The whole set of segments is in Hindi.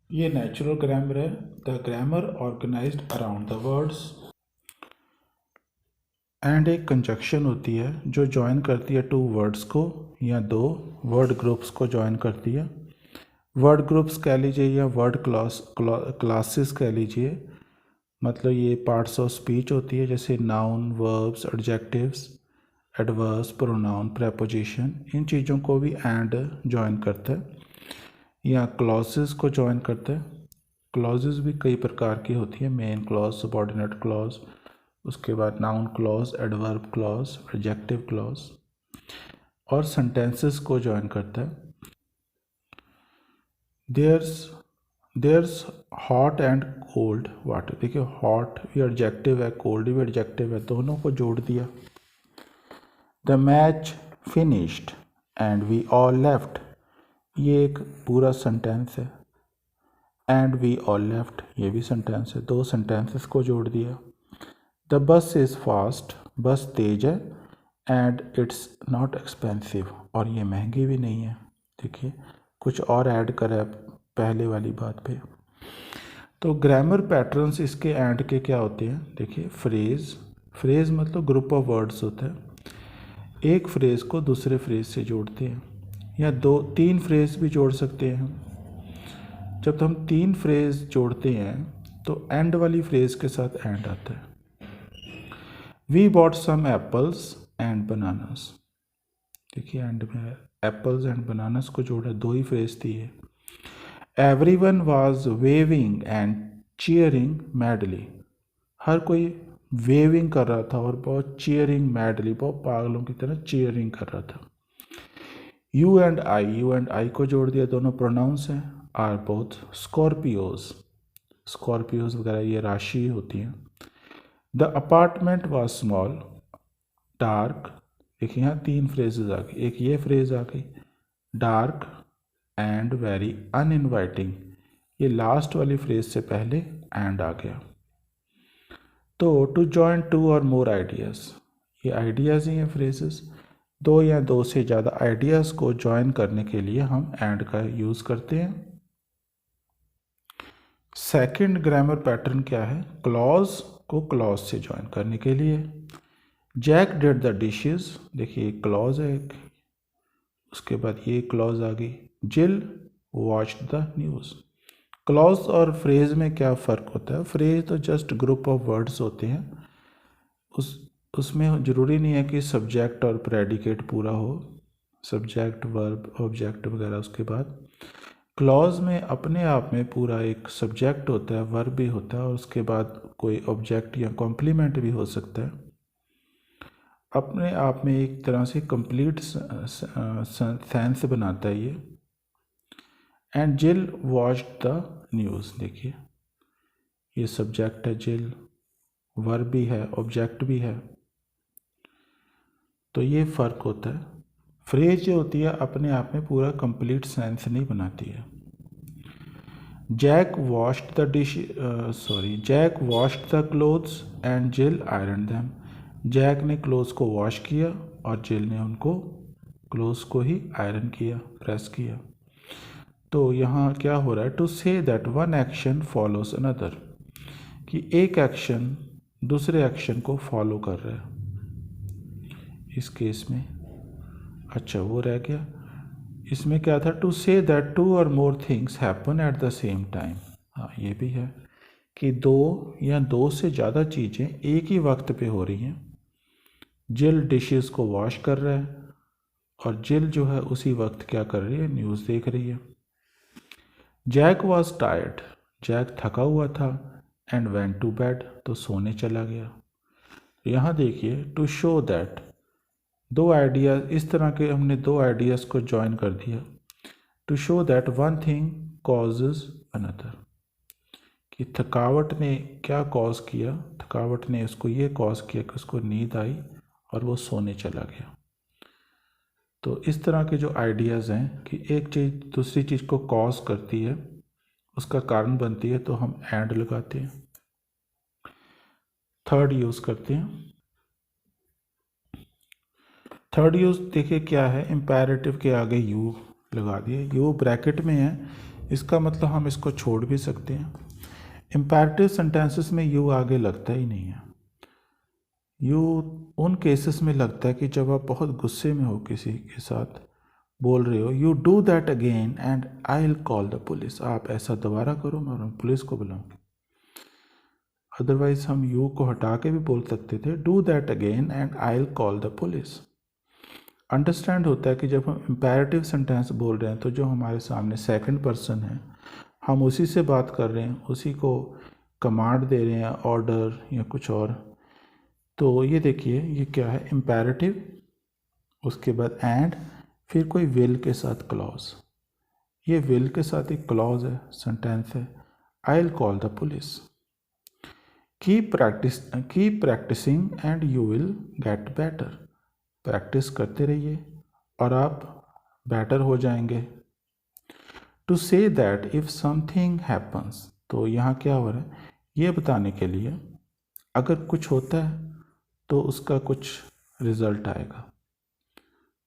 ये नेचुरल ग्रामर है। The grammar organized around the words. And एक कंजक्शन होती है जो जॉइन करती है टू वर्ड्स को या दो वर्ड ग्रुप्स को जॉइन करती है। वर्ड ग्रुप्स कह लीजिए या वर्ड क्लासेस कह लीजिए। मतलब ये पार्ट्स ऑफ स्पीच होती है, जैसे noun, verbs, adjectives, adverbs, pronoun, preposition. इन चीज़ों को भी एंड जॉइन करता है या क्लॉजेस को जॉइन करता है। क्लॉजेस भी कई प्रकार की होती है, मेन क्लॉज, सबॉर्डिनेट क्लॉज, उसके बाद noun clause, adverb clause, adjective clause. और सेंटेंसेस को जॉइन करता है। There's hot and cold water. देखिए हॉट भी एडजेक्टिव है, कोल्ड भी एडजेक्टिव है, दोनों को जोड़ दिया। The match finished and we all left, ये एक पूरा सेंटेंस है। एंड वी ऑल लेफ्ट, ये भी सेंटेंस है, दो सेंटेंसेस को जोड़ दिया। द बस इज़ फास्ट, बस तेज है। एंड इट्स नॉट एक्सपेंसिव, और ये महंगी भी नहीं है। देखिए कुछ और ऐड करा है पहले वाली बात पे। तो ग्रामर पैटर्न्स इसके एंड के क्या होते हैं? देखिए फ्रेज। फ्रेज मतलब ग्रुप ऑफ वर्ड्स होता है। एक फ्रेज को दूसरे फ्रेज से जोड़ते हैं, या दो तीन फ्रेज भी जोड़ सकते हैं। जब हम तीन फ्रेज जोड़ते हैं तो एंड वाली फ्रेज के साथ एंड आता है। We bought some apples and bananas. देखिए एंड में एप्पल्स एंड बनानास को जोड़ा, दो ही फ्रेज थी ये। Everyone was waving and cheering madly, हर कोई वेविंग कर रहा था और बहुत चीयरिंग मैडली, बहुत पागलों की तरह चीयरिंग कर रहा था। यू एंड आई को जोड़ दिया, दोनों प्रोनाउंस हैं। आर बोथ स्कॉर्पियोज, स्कॉर्पियोज वगैरह ये राशि होती हैं। The apartment was small dark. देखिए यहाँ तीन फ्रेजेज आ गई, एक ये फ्रेज आ गई डार्क एंड वेरी अनइनवाइटिंग, ये लास्ट वाली फ्रेज से पहले एंड आ गया। तो टू जॉइन टू और मोर आइडियाज़, ये आइडियाज़ ही हैं फ्रेजेस। दो या दो से ज़्यादा आइडियाज़ को जॉइन करने के लिए हम एंड का यूज़ करते हैं। सेकंड ग्रामर पैटर्न क्या है? क्लॉज को क्लॉज से जॉइन करने के लिए। जैक डिड द डिशेस, देखिए एक क्लॉज है एक, उसके बाद ये क्लॉज आ गई। जिल वॉच्ड द न्यूज़। क्लॉज और फ्रेज में क्या फ़र्क होता है? फ्रेज तो जस्ट ग्रुप ऑफ वर्ड्स होते हैं, उसमें ज़रूरी नहीं है कि सब्जेक्ट और प्रेडिकेट पूरा हो, सब्जेक्ट वर्ब ऑब्जेक्ट वगैरह। उसके बाद क्लॉज में अपने आप में पूरा एक सब्जेक्ट होता है, वर्ब भी होता है, और उसके बाद कोई ऑब्जेक्ट या कॉम्प्लीमेंट भी हो सकता है। अपने आप में एक तरह से कंप्लीट सेंस बनाता है ये। एंड जिल वॉच्ड द न्यूज़, देखिए ये सब्जेक्ट है जिल, वर्ब भी है, ऑब्जेक्ट भी है, तो ये फ़र्क होता है। फ्रेज जो होती है अपने आप में पूरा कंप्लीट सेंस नहीं बनाती है। Jack washed the Jack washed the clothes and Jill iron them. Jack ने क्लोथ्स को वॉश किया और जिल ने उनको क्लोथ्स को ही आयरन किया, प्रेस किया। तो यहाँ क्या हो रहा है? To say that one action follows another, कि एक एक्शन दूसरे एक्शन को फॉलो कर रहा है इस केस में। अच्छा वो रह गया। इसमें क्या था? टू से दैट टू और more things happen at the same time. हाँ ये भी है कि दो या दो से ज़्यादा चीज़ें एक ही वक्त पे हो रही हैं। जिल डिशेस को वॉश कर रहा है और जिल जो है उसी वक्त क्या कर रही है? न्यूज़ देख रही है। जैक वॉज टायर्ड, जैक थका हुआ था। एंड वेंट टू बेड, तो सोने चला गया। यहाँ देखिए टू शो दैट, दो आइडियाज़, इस तरह के हमने दो आइडियाज़ को जॉइन कर दिया। To show that one thing causes another, कि थकावट ने क्या कॉज किया? थकावट ने उसको ये कॉज किया कि उसको नींद आई और वो सोने चला गया। तो इस तरह के जो आइडियाज़ हैं कि एक चीज़ दूसरी चीज़ को कॉज करती है, उसका कारण बनती है, तो हम एंड लगाते हैं। थर्ड यूज़ करते हैं। थर्ड यूज़ देखिए क्या है? इम्पेरेटिव के आगे यू लगा दिए, यू ब्रैकेट में है इसका मतलब हम इसको छोड़ भी सकते हैं। इम्पेरेटिव सेंटेंसेस में यू आगे लगता ही नहीं है। यू उन केसेस में लगता है कि जब आप बहुत गुस्से में हो, किसी के साथ बोल रहे हो, you do that again and I will call the police, आप ऐसा दोबारा करो मैं पुलिस को बुलाऊंगी। अदरवाइज हम यू को हटा के भी बोल सकते थे, do that again and I will call the police. Understand होता है कि जब हम इम्पेरेटिव सेंटेंस बोल रहे हैं तो जो हमारे सामने सेकंड पर्सन है, हम उसी से बात कर रहे हैं, उसी को कमांड दे रहे हैं, ऑर्डर या कुछ और। तो ये देखिए, ये क्या है, इम्पेरेटिव, उसके बाद एंड, फिर कोई विल के साथ क्लॉज। ये विल के साथ एक क्लॉज है, सेंटेंस है, I will call the police. Keep practising and you will get better. Practice करते रहिए और आप बेटर हो जाएंगे। To say that if something happens, तो यहाँ क्या हो रहा है, ये बताने के लिए अगर कुछ होता है तो उसका कुछ रिजल्ट आएगा।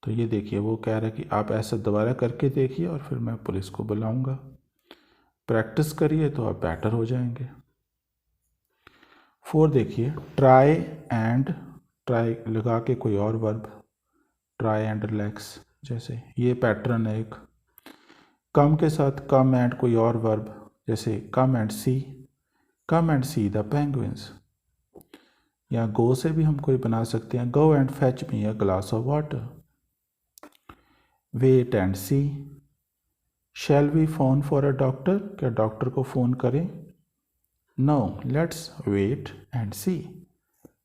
तो ये देखिए, वो कह रहा है कि आप ऐसा दोबारा करके देखिए और फिर मैं पुलिस को बुलाऊंगा। प्रैक्टिस करिए तो आप बेटर हो जाएंगे। 4 देखिए, ट्राई एंड, ट्राई लगा के कोई और वर्ब, ट्राई एंड रिलैक्स, जैसे ये पैटर्न है एक। कम के साथ कम एंड कोई और वर्ब, जैसे come and see the penguins. या गो से भी हम कोई बना सकते हैं, go and fetch me a glass of water. Wait and see, shall we phone for a doctor, क्या डॉक्टर को फ़ोन करें? No, let's wait and see,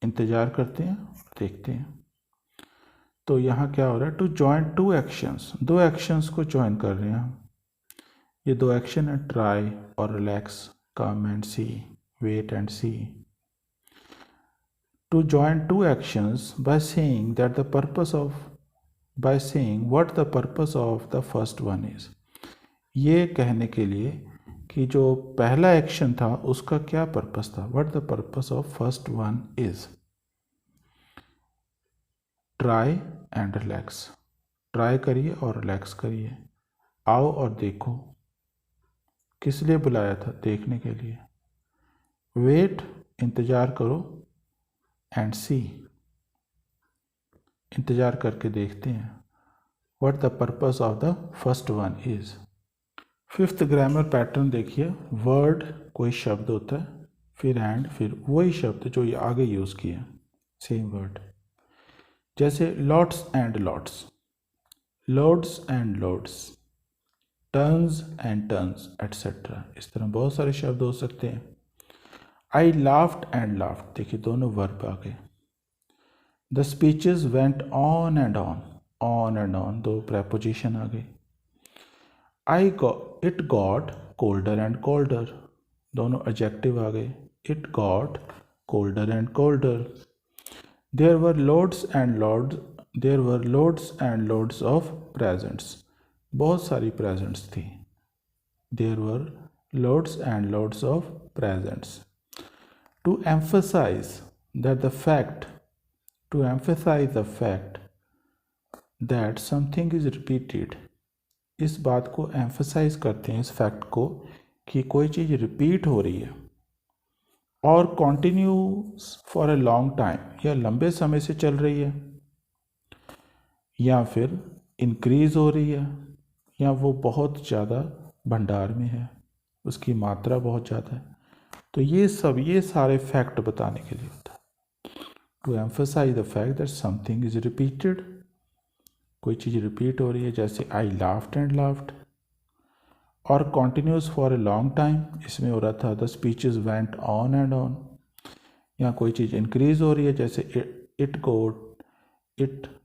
इंतज़ार करते हैं, देखते हैं। तो यहाँ क्या हो रहा है, टू जॉइन 2 एक्शंस, 2 एक्शंस को ज्वाइन कर रहे हैं हम। ये 2 एक्शन है, ट्राई और relax, come and see, wait and see. To join 2 actions by saying that the purpose of, by saying what the purpose of the first one is. ये कहने के लिए कि जो पहला एक्शन था उसका क्या पर्पस था, what the purpose of first one is. Try and relax, try करिए और रिलैक्स करिए। आओ और देखो, किस लिए बुलाया था, देखने के लिए। वेट, इंतज़ार करो, एंड सी, इंतज़ार करके देखते हैं, what the purpose of the first one is. 5th grammar pattern देखिए, वर्ड कोई शब्द होता है, फिर एंड, फिर वही शब्द जो ये आगे यूज़ किया, सेम वर्ड। जैसे lots and lots, loads and loads, turns and turns etcetera. इस तरह बहुत सारे शब्द हो सकते हैं। आई लाफ्ड एंड लाफ्ड, देखिए दोनों वर्ब आ गए। The speeches went on and on, दो प्रेपोजिशन आ गए। It got colder and colder, दोनों एडजेक्टिव आ गए। It got colder and colder. There were loads and loads of presents, बहुत सारी प्रेजेंट्स थी। There were loads and loads of presents. To emphasize that the fact, to emphasize the fact that something is repeated, इस बात को emphasize करते हैं, इस फैक्ट को, कि कोई चीज़ रिपीट हो रही है, और continues for a long time, या लंबे समय से चल रही है, या फिर इंक्रीज हो रही है, या वो बहुत ज़्यादा भंडार में है, उसकी मात्रा बहुत ज़्यादा है। तो ये सारे फैक्ट बताने के लिए होता है। To emphasize the fact that something is repeated, कोई चीज़ रिपीट हो रही है, जैसे I laughed and laughed। और continues for a long time, इसमें हो रहा था the speeches went on and on। यहाँ कोई चीज़ इंक्रीज हो रही है, जैसे it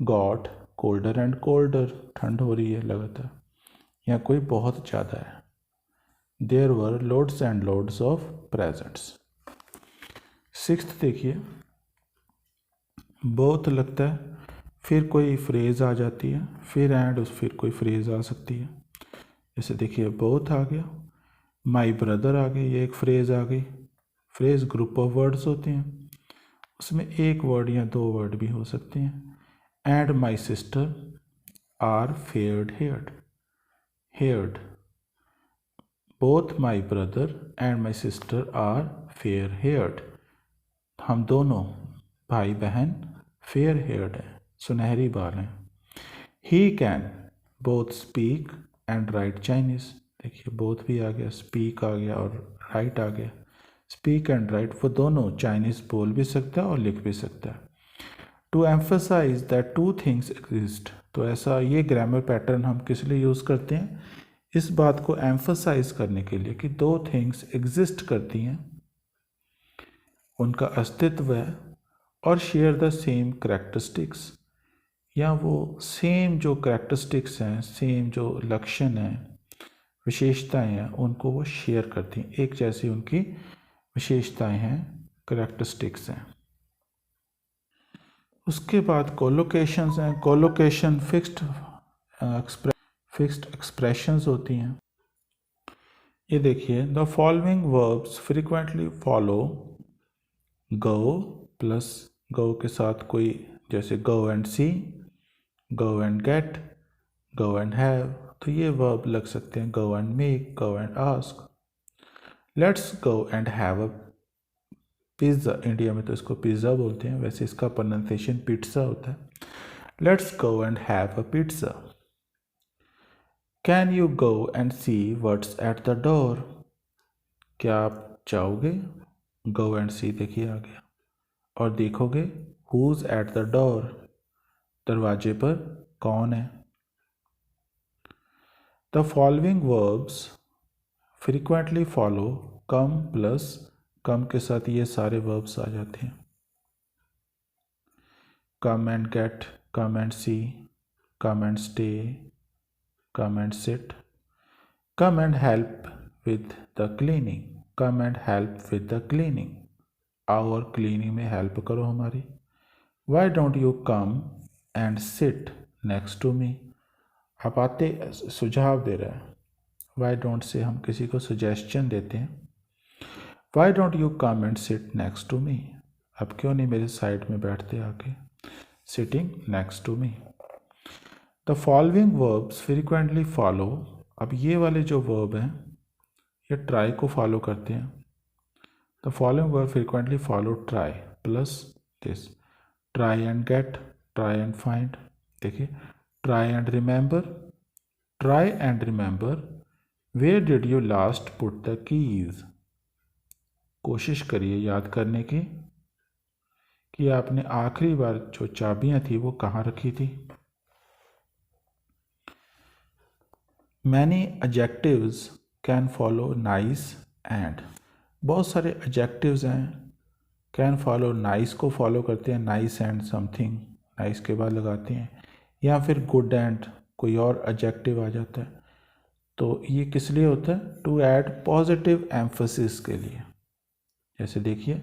got colder and colder, ठंड हो रही है लगातार। यहाँ कोई बहुत ज़्यादा है, there were loads and loads of presents। 6th देखिए, बोथ लगता है, फिर कोई फ्रेज़ आ जाती है, फिर एंड, फिर कोई फ्रेज़ आ सकती है। जैसे देखिए, बोथ आ गया, माई ब्रदर आ गए, ये एक फ्रेज़ आ गई। फ्रेज़ ग्रुप ऑफ वर्ड्स होते हैं, उसमें एक वर्ड या 2 वर्ड भी हो सकते हैं। And my sister are faired haired, both my brother and my sister are fair haired. हम दोनों भाई बहन फेयर हेयर्ड हैं, सुनहरी बाल हैं। He can both speak and right Chinese. देखिए बोथ भी आ गया, स्पीक आ गया और राइट आ गया। स्पीक एंड राइट, वो दोनों चाइनीज़ बोल भी सकता है और लिख भी सकता है। To emphasize that two things exist, तो ऐसा ये ग्रामर पैटर्न हम किस लिए यूज़ करते हैं? इस बात को एम्फसाइज करने के लिए कि दो थिंग्स एग्जिस्ट करती हैं, उनका अस्तित्व है, और शेयर द सेम करेक्टरिस्टिक्स, या वो सेम जो करेक्टरिस्टिक्स हैं, सेम जो लक्षण हैं, विशेषताएं हैं, उनको वो शेयर करती हैं। एक जैसी उनकी विशेषताएं हैं, करेक्टरिस्टिक्स हैं। उसके बाद कोलोकेशंस हैं। कोलोकेशन फिक्स्ड एक्सप्रेशंस होती हैं। ये देखिए, the following verbs frequently follow go plus go के साथ कोई, जैसे go and see, go and get, go and have, तो ये वर्ब लग सकते हैं। Go and make, go and ask. Let's go and have a pizza, India में तो इसको पिज़्ज़ा बोलते हैं, वैसे इसका प्रोनाउंसिएशन पिज़्ज़ा होता है। Let's go and have a pizza. Can you go and see what's at the door, क्या आप चाहोगे? गो एंड सी देखिए आ गया, और देखोगे हुज एट द डोर, दरवाजे पर कौन है। The following verbs frequently follow come plus, come के साथ ये सारे वर्ब्स आ जाते हैं। Come and get, come and see, come and stay, come and sit, come and help with the cleaning, come and help with the cleaning, आओ और क्लीनिंग में हेल्प करो हमारी। Why don't you come and sit next to me, आप आते सुझाव दे रहे हैं। वाई डोंट से हम किसी को सजेशन देते हैं। Why don't you come and sit next to me, अब क्यों नहीं मेरे साइड में बैठते आके, sitting next to me. The following verbs frequently follow, अब ये वाले जो वर्ब हैं ये ट्राई को फॉलो करते हैं। The following verb frequently follow try plus this, try and get, try and find. देखिए, try and remember, try and remember where did you last put the keys, कोशिश करिए याद करने की कि आपने आखिरी बार जो चाबियां थी वो कहाँ रखी थी। Many adjectives can follow nice and, बहुत सारे एडजेक्टिव्स हैं कैन फॉलो, नाइस को फॉलो करते हैं, नाइस एंड समथिंग, नाइस के बाद लगाते हैं, या फिर गुड एंड कोई और एडजेक्टिव आ जाता है। तो ये किस लिए होता है? टू ऐड पॉजिटिव एम्फसिस के लिए। जैसे देखिए,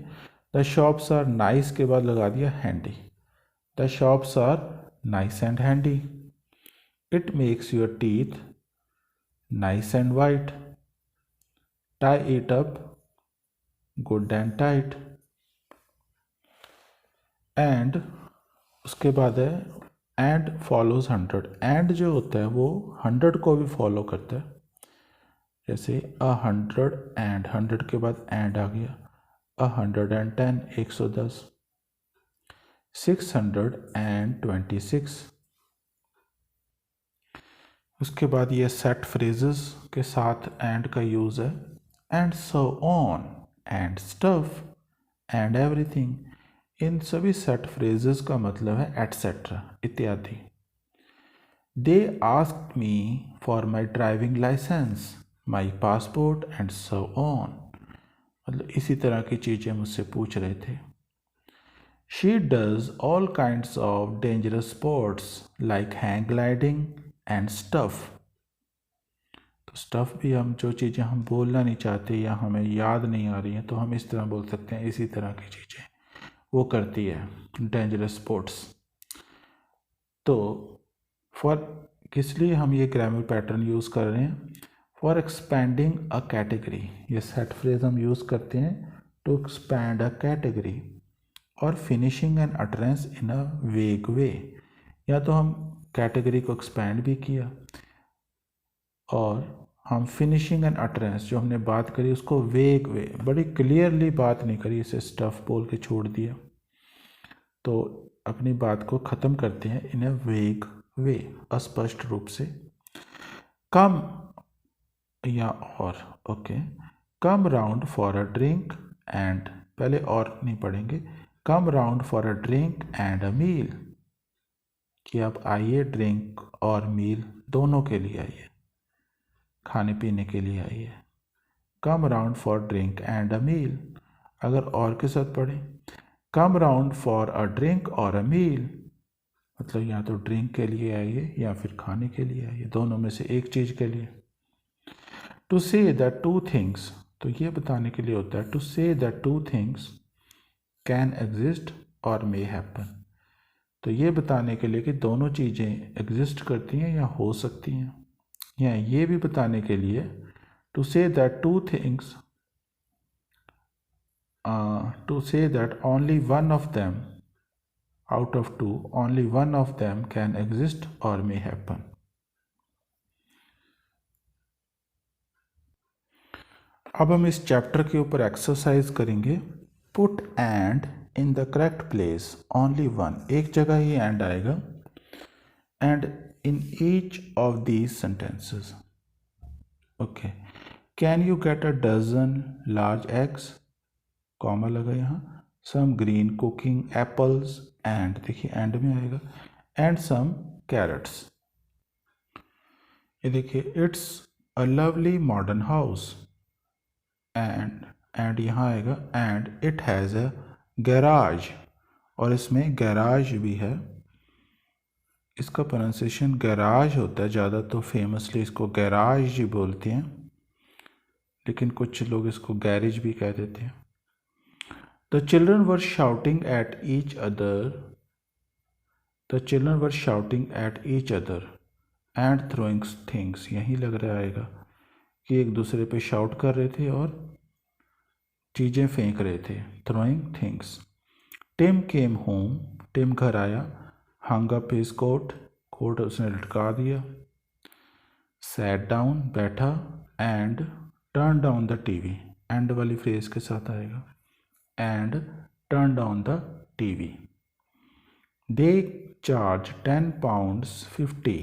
द शॉप्स आर नाइस के बाद लगा दिया handy, the shops are nice and handy. It makes your teeth nice and white, tie it up good and tight. And उसके बाद है एंड फॉलोज 100, एंड जो होता है वो 100 को भी फॉलो करता है। जैसे 100 एंड 100 के बाद एंड आ गया, 110 110, 626। उसके बाद ये सेट फ्रेजेस के साथ एंड का यूज़ है। And so on and stuff and everything, इन सभी सेट फ्रेजेस का मतलब है एटसेट्रा, इत्यादि। They asked me for my driving licence, my passport and so on, मतलब इसी तरह की चीज़ें मुझसे पूछ रहे थे। She does all kinds of dangerous sports like hang gliding and stuff, तो स्टफ भी हम जो चीज़ें हम बोलना नहीं चाहते या हमें याद नहीं आ रही हैं तो हम इस तरह बोल सकते हैं, इसी तरह की चीज़ें वो करती है, डेंजरस स्पोर्ट्स। तो फॉर किस लिए हम ये ग्रामर पैटर्न यूज़ कर रहे हैं? फॉर एक्सपैंडिंग अ कैटेगरी, ये सेट फ्रेज हम यूज़ करते हैं टू एक्सपैंड अ कैटेगरी, और फिनिशिंग एन अटरेंस इन अ वेग वे, या तो हम कैटेगरी को एक्सपैंड भी किया और हम फिनिशिंग एंड अटरेंस जो हमने बात करी उसको वेग वे, बड़ी क्लियरली बात नहीं करी, इसे स्टफ बोल के छोड़ दिया। तो अपनी बात को ख़त्म करते हैं इन ए वेग वे, अस्पष्ट रूप से। कम या और, okay, come round for a drink and, पहले और नहीं पढ़ेंगे, come round for a drink and a meal, कि आप आइए ड्रिंक और मील दोनों के लिए आइए, खाने पीने के लिए आइए। Come round for drink and a meal, अगर और के साथ पढ़ें, come round for a drink और अ मील, मतलब या तो ड्रिंक के लिए आइए या फिर खाने के लिए आइए, दोनों में से एक चीज़ के लिए। To say that two things, तो ये बताने के लिए होता है, to say that two things can exist और मे हैपन, तो ये बताने के लिए कि दोनों चीज़ें एग्जिस्ट करती हैं या हो सकती हैं, या ये भी बताने के लिए to say that two things, to say that only one of them, out of two only one of them can exist or may happen। अब हम इस चैप्टर के ऊपर एक्सरसाइज करेंगे। Put and in the correct place only one, एक जगह ही एंड आएगा, and in each of these sentences, okay, can you get a dozen large eggs, comma लगा यहाँ, some green cooking apples and, देखिए एंड में आएगा, एंड सम कैरेट्स, ये देखिए, it's a lovely modern house, and यहाँ आएगा, and it has a garage, और इसमें गैराज भी है, इसका प्रोनाउंसिएशन गैराज होता है ज़्यादा, तो फेमसली इसको गैराज ही बोलते हैं, लेकिन कुछ लोग इसको गैरेज भी कह देते हैं। The children were shouting at each other, the children were shouting at each other and throwing things, यहीं लग रहा आएगा कि एक दूसरे पे शाउट कर रहे थे और चीज़ें फेंक रहे थे, throwing things. Tim came home, Tim घर आया, hung up his coat, coat उसने लटका दिया, सैट डाउन बैठा, and turn down the TV, and वाली फ्रेज के साथ आएगा, and turn down the TV. They charge 10 pounds 50,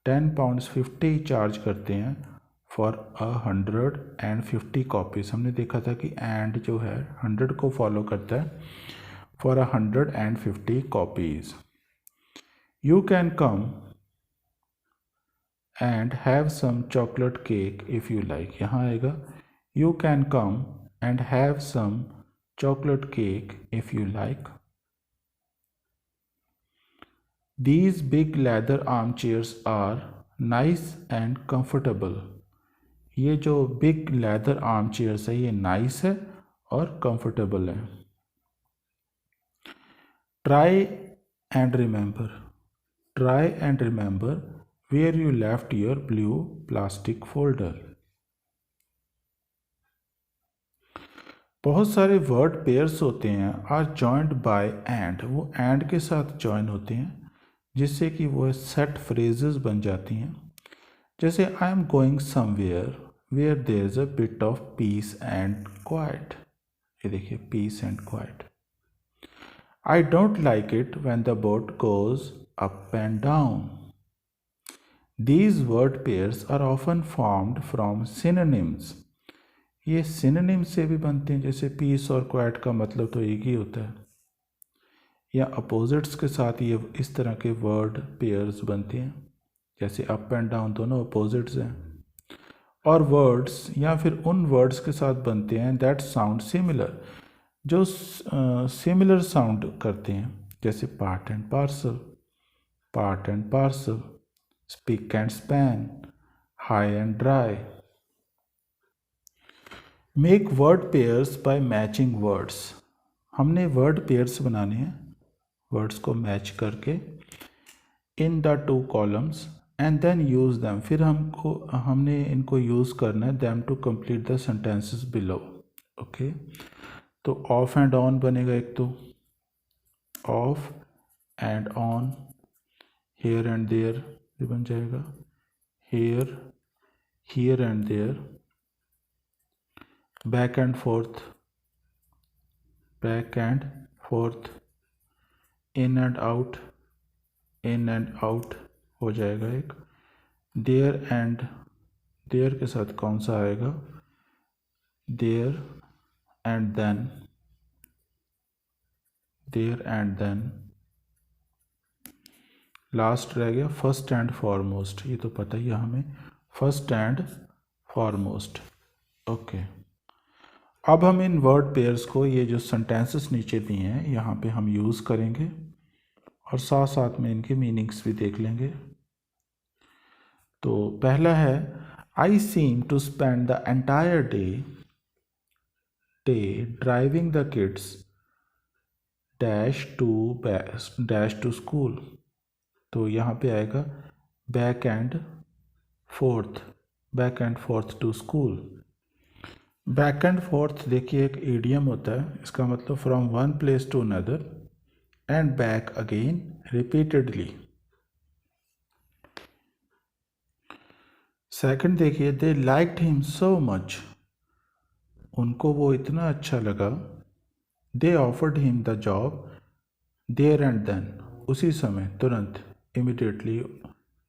10 pounds 50 charge करते हैं फॉर 150 कॉपीज़, हमने देखा था कि एंड जो है 100 को फॉलो करता है, for 150 copies. You can come and have some chocolate cake if you like, यहाँ आएगा, you can come and have some chocolate cake if you like. These big leather armchairs are nice and comfortable, ये जो बिग लेदर आर्म चेयर्स है ये नाइस है और कंफर्टेबल है। Try and remember, try and remember where you left your blue plastic folder. बहुत सारे वर्ड पेयर्स होते हैं, आर जॉइंड बाय एंड, वो एंड के साथ जॉइन होते हैं जिससे कि वो सेट फ्रेजेस बन जाती हैं, जैसे I am going somewhere where there is a bit of peace and quiet, ये देखिए peace and quiet. I don't like it when the boat goes up and down. These word pairs are often formed from synonyms, ये सिनोनिम से भी बनते हैं, जैसे पीस और क्वाइट का मतलब तो एक ही होता है, या अपोजिट्स के साथ ये इस तरह के वर्ड पेयर्स बनते हैं, जैसे अप एंड डाउन दोनों अपोजिट्स हैं। और वर्ड्स या फिर उन वर्ड्स के साथ बनते हैं दैट साउंड सिमिलर, जो सिमिलर साउंड करते हैं, जैसे part and parcel, part and parcel, speak and span, high and dry. Make word pairs by matching words, हमने वर्ड पेयर्स बनाने हैं वर्ड्स को मैच करके in the two columns and then use them, फिर हमने इनको यूज़ करना है them to complete the sentences below, okay. तो ऑफ एंड ऑन बनेगा, एक तो off and on, hair and there भी बन जाएगा, hair here and there, back and forth, back and forth, in and out हो जाएगा एक। देयर एंड देयर के साथ कौन सा आएगा? There and then, there and then. Last रह गया फर्स्ट एंड फॉरमोस्ट, ये तो पता ही है हमें, फर्स्ट एंड फॉरमोस्ट। ओके, अब हम इन वर्ड पेयर्स को, ये जो सेंटेंसेस नीचे दिए हैं यहाँ पे हम यूज़ करेंगे और साथ साथ में इनके मीनिंग्स भी देख लेंगे। तो पहला है, I seem to spend the entire day driving the kids dash to school. तो यहाँ पे आएगा back and forth to school. Back and forth देखिए एक इडियम होता है, इसका मतलब from one place to another and back again repeatedly. Second देखिए, they liked him so much, उनको वो इतना अच्छा लगा। They offered him the job there and then, उसी समय, तुरंत, इमिडिएटली,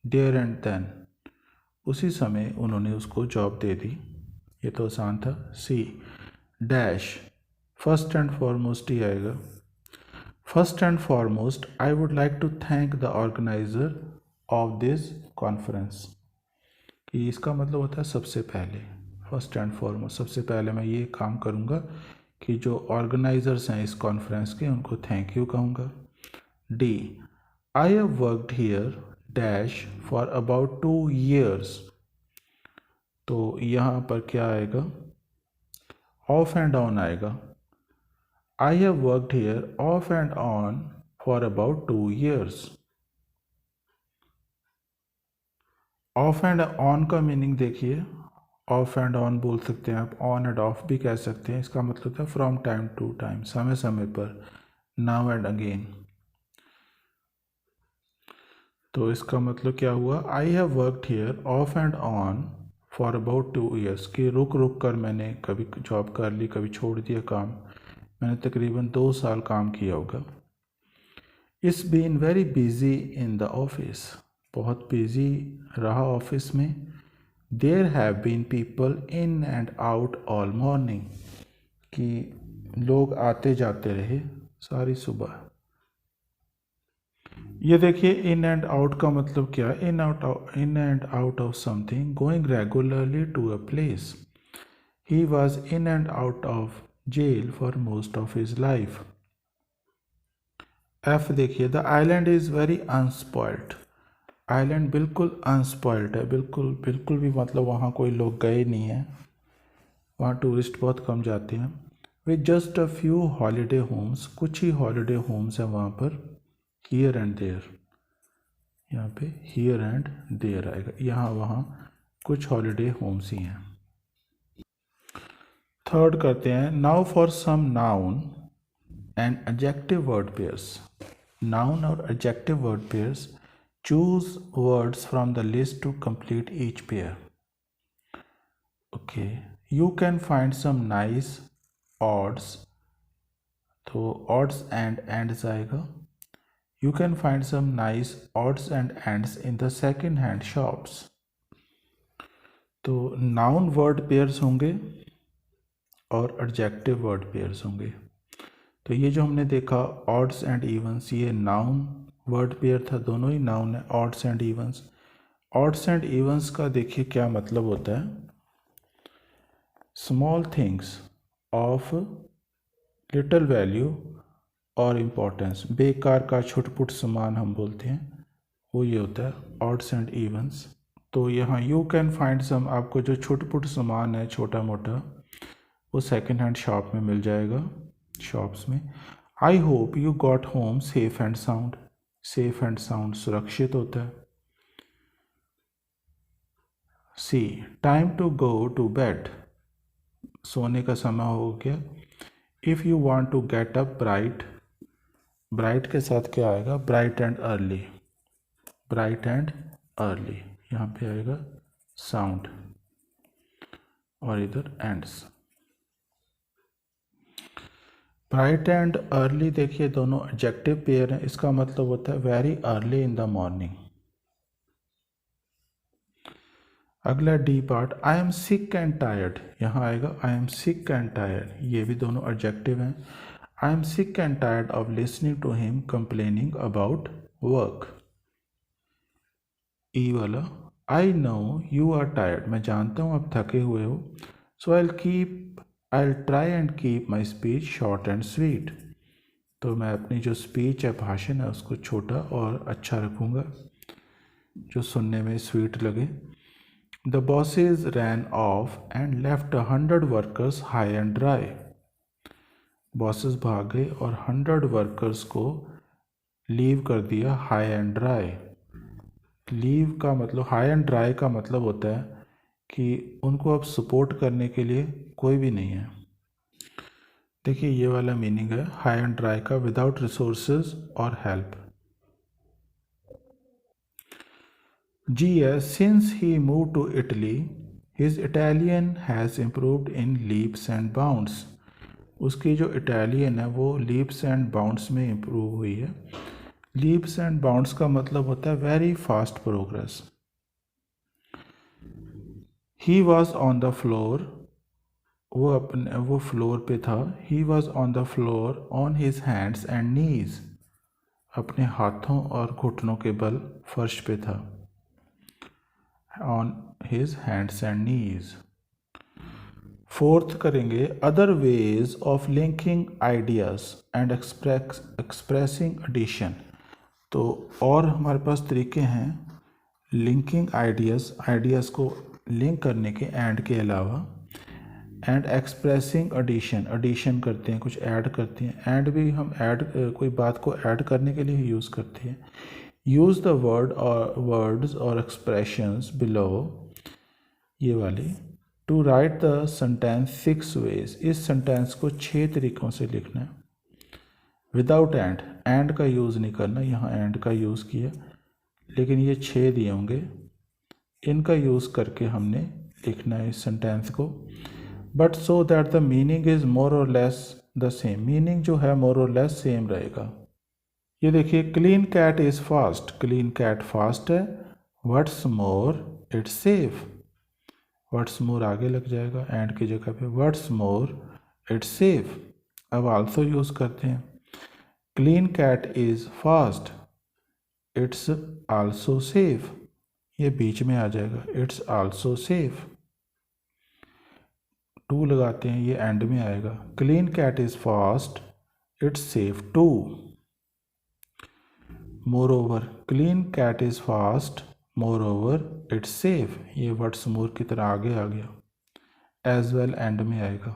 देयर एंड देन, उसी समय उन्होंने उसको जॉब दे दी। ये तो आसान था। C dash, first and foremost ही आएगा। First and foremost, I would like to thank the organiser of this conference, कि इसका मतलब होता है सबसे पहले, फर्स्ट एंड फॉरमोस्ट, सबसे पहले मैं ये काम करूँगा कि जो ऑर्गेनाइजर्स हैं इस कॉन्फ्रेंस के उनको थैंक यू कहूँगा। D, I have worked here dash for about 2 years। तो यहाँ पर क्या आएगा? ऑफ एंड ऑन आएगा। I have worked here of and on for about 2 years। Of and on का मीनिंग देखिए, ऑफ एंड ऑन बोल सकते हैं आप, ऑन एंड ऑफ भी कह सकते हैं। इसका मतलब था फ्रॉम टाइम टू टाइम, समय समय पर, नाउ एंड अगेन। तो इसका मतलब क्या हुआ? I have worked here of and on for about 2 years, कि रुक रुक कर मैंने कभी जॉब कर ली, कभी छोड़ दिया काम, मैंने तकरीबन 2 साल काम किया होगा। It's been very busy in the office, बहुत बिजी रहा ऑफिस में। There have been people in and out all morning, कि लोग आते जाते रहे सारी सुबह। ये देखिए, इन एंड आउट का मतलब क्या है? In and out of something, going regularly to a place. He was in and out of jail for most of his life. F देखिए, the island is very unspoiled, island बिल्कुल अनस्पॉइल्ड है, बिल्कुल बिल्कुल भी, मतलब वहाँ कोई लोग गए नहीं हैं, वहाँ टूरिस्ट बहुत कम जाते हैं। With just a few holiday homes, कुछ ही हॉलीडे होम्स हैं वहाँ पर। हियर एंड देयर, यहाँ पे हियर एंड देयर आएगा, यहाँ वहाँ कुछ हॉलीडे होम्स ही हैं। थर्ड करते हैं, now for some noun and adjective word pairs. Noun और adjective word pairs, choose words from the list to complete each pair. Okay, you can find some nice odds, तो odds and ends आएगा। You can find some nice odds and ends in the second hand shops। तो noun word pairs होंगे और adjective word pairs होंगे। तो ये जो हमने देखा odds and evens, ये noun वर्ड पेयर था, दोनों ही नाउन है, odds and Evans. Odds and Evans का देखिए क्या मतलब होता है? Small things of little value और इम्पोर्टेंस, बेकार का छुटपुट सामान हम बोलते हैं, वो ये होता है ऑड्स एंड इवंस। तो यहाँ यू कैन फाइंड सम, आपको जो छुटपुट सामान है छोटा मोटा, वो सेकेंड हैंड शॉप में मिल जाएगा, शॉप्स में। I hope you got home safe and sound, safe and sound सुरक्षित होता है। C, time to go to bed, सोने का समय हो गया। If you want to get up bright, bright के साथ क्या आएगा? Bright and early, bright and early, यहाँ पे आएगा साउंड। और इधर एंड्स। ब्राइट एंड अर्ली देखिए दोनों एडजेक्टिव पेयर हैं, इसका मतलब होता है very early in the morning. अगला D part, I am sick and tired, यहाँ आएगा I am sick and tired, ये भी दोनों एडजेक्टिव हैं। I am sick and tired of listening to him complaining about work. E वाला, I know you are tired, मैं जानता हूँ आप थके हुए हो। So I try and keep my speech short and sweet, तो मैं अपनी जो स्पीच है, भाषण है, उसको छोटा और अच्छा रखूँगा जो सुनने में स्वीट लगे। The bosses ran off and left 100 workers high and dry, bosses भाग गए और 100 वर्कर्स को लीव कर दिया हाई एंड ड्राई। लीव का मतलब, हाई एंड ड्राई का मतलब होता है कि उनको अब सपोर्ट करने के लिए कोई भी नहीं है। देखिए ये वाला मीनिंग है हाई एंड ड्राई का, विदाउट रिसोर्सेज और हेल्प। जी है, since he move to Italy his Italian has improved in leaps and bounds, उसकी जो इटालियन है वो लीप्स एंड बाउंड्स में इम्प्रूव हुई है। लीप्स एंड बाउंड्स का मतलब होता है very fast progress. He was on the floor, वो फ्लोर पे था। He was on the floor on his hands and knees, अपने हाथों और घुटनों के बल फर्श पे था। On his hands and knees. Fourth करेंगे other ways of linking ideas and expressing addition, तो और हमारे पास तरीके हैं लिंकिंग आइडियाज़ को लिंक करने के एंड के अलावा, एंड एक्सप्रेसिंग एडिशन करते हैं, कुछ ऐड करते हैं। एंड भी हम कोई बात को ऐड करने के लिए यूज़ करते हैं। यूज़ द वर्ड्स और एक्सप्रेशंस बिलो, ये वाली, to write the sentence 6 ways, इस सेंटेंस को 6 तरीक़ों से लिखना है। विदाउट एंड का यूज़ नहीं करना, यहाँ एंड का यूज़ किया, लेकिन ये 6 दिए होंगे, इनका यूज़ करके हमने लिखना है इस सेंटेंस को। But so that the meaning is more और लेस द सेम, मीनिंग जो है मोर और लेस सेम रहेगा। ये देखिए, clean cat is fast, clean cat fast है। What's more it's safe, what's more आगे लग जाएगा एंड की जगह पे, व्हाट्स मोर इट्स सेफ। अब आल्सो यूज़ करते हैं, clean cat is fast, it's also safe, ये बीच में आ जाएगा, इट्स आल्सो सेफ। टू लगाते हैं, ये एंड में आएगा, clean cat is fast, it's safe too. Moreover, clean cat is fast, moreover it's safe, ये व्हाट्स मोर की तरह आगे आ गया। एज वेल एंड में आएगा,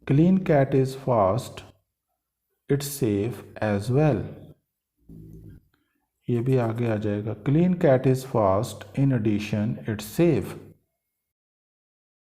clean cat is fast, it's safe as well, ये भी आगे आ जाएगा, clean cat is fast, in addition it's safe.